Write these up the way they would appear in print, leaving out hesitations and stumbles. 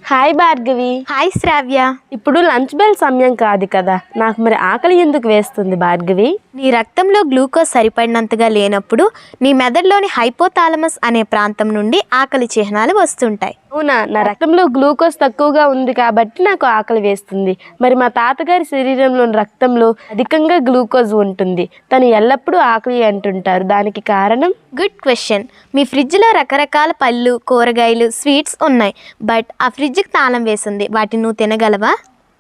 Hi Bhargavi. Hi శ్రావ్య. ఇప్పుడు lunch bell సమయం కాదు కదా, నాకు మరి ఆకలి ఎందుకు వేస్తుంది భార్గవి? నీ రక్తంలో గ్లూకోజ్ సరిపడినంతగా లేనప్పుడు నీ మెదడులోని హైపోథాలమస్ అనే ప్రాంతం నుండి ఆకలి చిహ్నాలు వస్తుంటాయి. అవునా, నా రక్తంలో గ్లూకోజ్ తక్కువగా ఉంది కాబట్టి నాకు ఆకలి వేస్తుంది. మరి మా తాతగారి శరీరంలోని రక్తంలో అధికంగా గ్లూకోజ్ ఉంటుంది, తను ఎల్లప్పుడూ ఆకలి అంటుంటారు. దానికి కారణం? Good question. మీ ఫ్రిడ్జ్లో రకరకాల పళ్ళు, కూరగాయలు, స్వీట్స్ ఉన్నాయి. బట్ ఆ ఫ్రిడ్జ్కి తాళం వేసింది. వాటిని నువ్వు తినగలవా?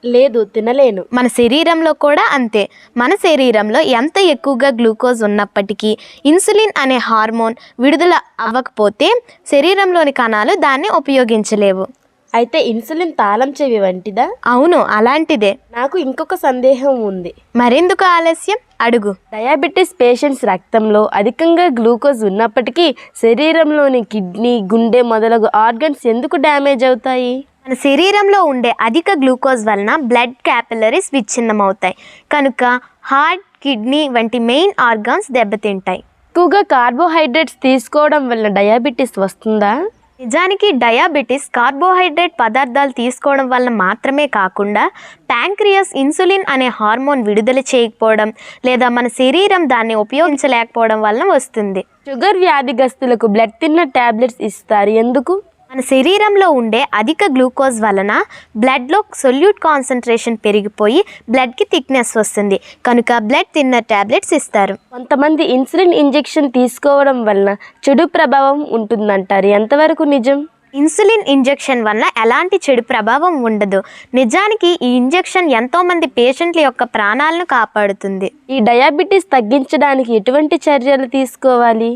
లేదు, తినలేను. మన శరీరంలో కూడా అంతే. మన శరీరంలో ఎంత ఎక్కువగా గ్లూకోజ్ ఉన్నప్పటికీ ఇన్సులిన్ అనే హార్మోన్ విడుదల అవ్వకపోతే శరీరంలోని కణాలు దాన్ని ఉపయోగించలేవు. అయితే ఇన్సులిన్ తాళం చెవి వంటిదా? అవును, అలాంటిదే. నాకు ఇంకొక సందేహం ఉంది. మరెందుకు ఆలస్యం, అడుగు. డయాబెటీస్ పేషెంట్స్ రక్తంలో అధికంగా గ్లూకోజ్ ఉన్నప్పటికీ శరీరంలోని కిడ్నీ, గుండె మొదలగు ఆర్గన్స్ ఎందుకు డ్యామేజ్ అవుతాయి? మన శరీరంలో ఉండే అధిక గ్లూకోజ్ వలన బ్లడ్ క్యాపిలరీస్ విచ్ఛిన్నమవుతాయి. కనుక హార్ట్, కిడ్నీ వంటి మెయిన్ ఆర్గాన్స్ దెబ్బతింటాయి. ఎక్కువగా కార్బోహైడ్రేట్స్ తీసుకోవడం వలన డయాబెటీస్ వస్తుందా? నిజానికి డయాబెటీస్ కార్బోహైడ్రేట్ పదార్థాలు తీసుకోవడం వల్ల మాత్రమే కాకుండా ప్యాంక్రియాస్ ఇన్సులిన్ అనే హార్మోన్ విడుదల చేయకపోవడం లేదా మన శరీరం దాన్ని ఉపయోగించలేకపోవడం వలన వస్తుంది. షుగర్ వ్యాధిగ్రస్తులకు బ్లడ్ థిన్నర్ టాబ్లెట్స్ ఇస్తారు, ఎందుకు? మన శరీరంలో ఉండే అధిక గ్లూకోజ్ వలన బ్లడ్లో సొల్యూట్ కాన్సన్ట్రేషన్ పెరిగిపోయి బ్లడ్కి థిక్నెస్ వస్తుంది. కనుక బ్లడ్ థిన్నర్ టాబ్లెట్స్ ఇస్తారు. కొంతమంది ఇన్సులిన్ ఇంజెక్షన్ తీసుకోవడం వలన చెడు ప్రభావం ఉంటుందంటారు, ఎంతవరకు నిజం? ఇన్సులిన్ ఇంజెక్షన్ వల్ల ఎలాంటి చెడు ప్రభావం ఉండదు. నిజానికి ఈ ఇంజెక్షన్ ఎంతోమంది పేషెంట్ల యొక్క ప్రాణాలను కాపాడుతుంది. ఈ డయాబెటీస్ తగ్గించడానికి ఎటువంటి చర్యలు తీసుకోవాలి?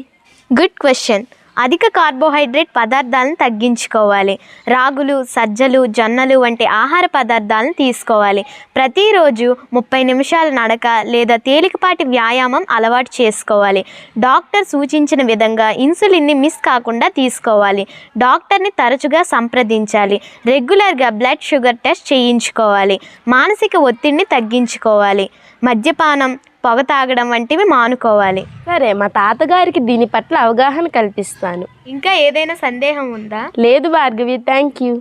Good question. అధిక కార్బోహైడ్రేట్ పదార్థాలను తగ్గించుకోవాలి. రాగులు, సజ్జలు, జొన్నలు వంటి ఆహార పదార్థాలను తీసుకోవాలి. ప్రతిరోజు 30 నిమిషాల నడక లేదా తేలికపాటి వ్యాయామం అలవాటు చేసుకోవాలి. డాక్టర్ సూచించిన విధంగా ఇన్సులిన్ని మిస్ కాకుండా తీసుకోవాలి. డాక్టర్ని తరచుగా సంప్రదించాలి. రెగ్యులర్గా బ్లడ్ షుగర్ టెస్ట్ చేయించుకోవాలి. మానసిక ఒత్తిడిని తగ్గించుకోవాలి. మద్యపానం, పొగ తాగడం వంటివి మానుకోవాలి. సరే, మా తాతగారికి దీని పట్ల అవగాహన కల్పిస్తాను. ఇంకా ఏదైనా సందేహం ఉందా? లేదు భార్గవి, థ్యాంక్ యూ.